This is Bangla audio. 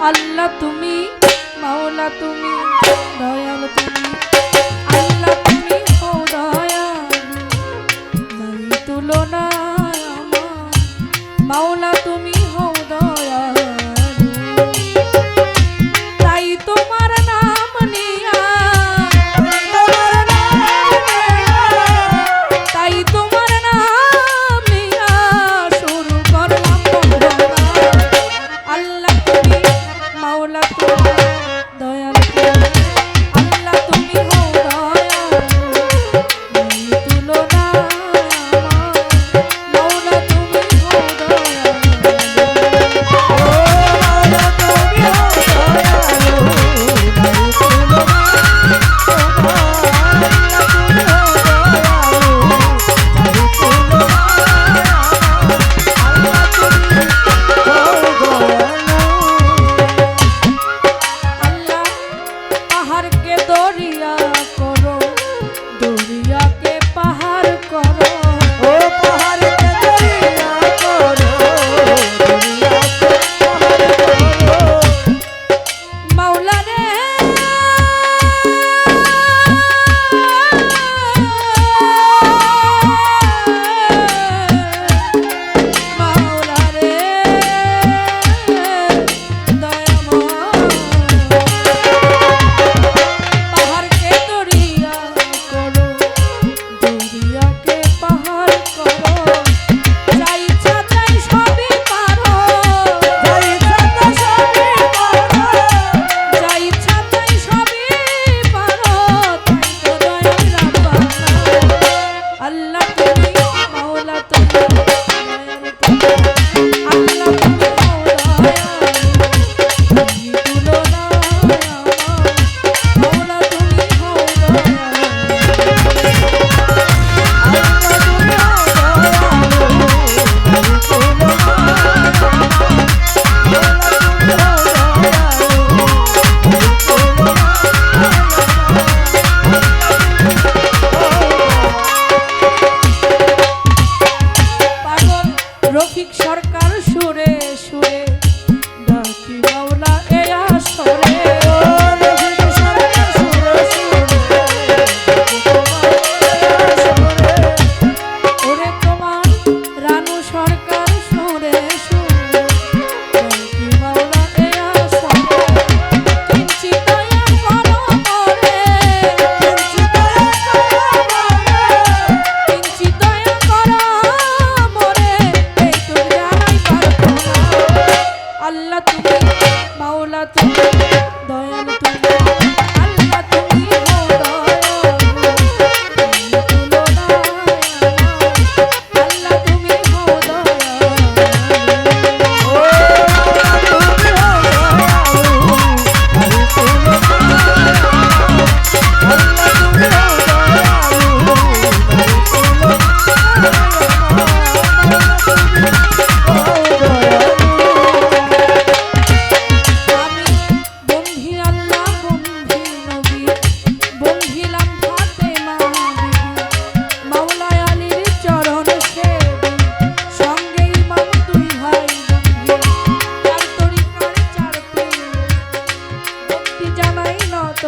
আল্লাহ তুমি, মাওলা তুমি, দয়াল তুমি, আল্লাহ তুমি হো দয়ালু, নাই তুলনা আমার, মাওলা তুমি হো দয়ালু, তাই তোমার নাম নিয়া, তাই তোমার নাম নিয়া শুরু করলাম বন্দনা। আল্লাহ তুমি, মাওলা তুমি, দয়াল তুমি, আল্লাহ তুমি হো দয়ালু, নাই তুলনা আমার, মাওলা তুমি হো দয়ালু, ও মাওলা তুমি হো দয়ালু, নাই তুলনা আমার, আল্লাহ তুমি হো দয়ালু, নাই তুলনা আমার, আল্লাহ তুমি হো দয়ালু। পাহাড়কে দরিয়া করো, দরিয়াকে পাহাড় করো, ও পাহাড়কে দরিয়া করো, দরিয়াকে পাহাড় করো, মাওলা রে মাওলা রে দয়াময়, পাহাড়কে দরিয়া করো, দরিয়াকে পাহাড় করো, যা ইচ্ছা তাই সবই পারো, যা ইচ্ছা তাই সবই পারো, যা ইচ্ছা তাই সবই পারো, তাই তো দয়াল রাব্বানা। আল্লাহ তুমি, মাওলা তুমি, দয়াল তুমি, আল্লাহ তুমি হো দয়ালু, নাই তুলনা আমার, মাওলা তুমি হো দয়ালু, আল্লাহ তুমি হো দয়ালু, নাই তুলনা আমার, মাওলা তুমি হো দয়ালু, নাই তুলনা পাগল রফিক সরকার সুরে সুরে ডাকি মাওলা এ আসরে, ও রফিক সরকার সুরে সুরে ডাকি মাওলা এ আসরে, ওরে তোমার রানু সরকার সুরে সুরে ডাকি মাওলা এ আসরে, কিঞ্চি দয়া করো মোরে, কিঞ্চি দয়া করো মোরে, কিঞ্চি দয়া করো মোরে, এই তো জানাই পারবো না। আল্লাহ তুমি, মাওলা তুমি, দয়াল তুমি, আল্লাহ তুমি হো দয়ালু, নাই তুলনা আমার, আল্লাহ তুমি হো দয়ালু, ও মাওলা তুমি হো দয়ালু, নাই তুলনা আমার, আল্লাহ তুমি হো দয়ালু, নাই তুলনা আমার, আল্লাহ তুমি হো দয়ালু। আমি বন্ধি আল্লাহ বন্ধি নবী, বন্ধিলাম ফাতেমা বিবি, মাওলা আলীর চরণ সেবি, সঙ্গে ইমাম দুই ভাই বন্ধি, চার তরিকার চার পীর, ভক্তি জানাই নত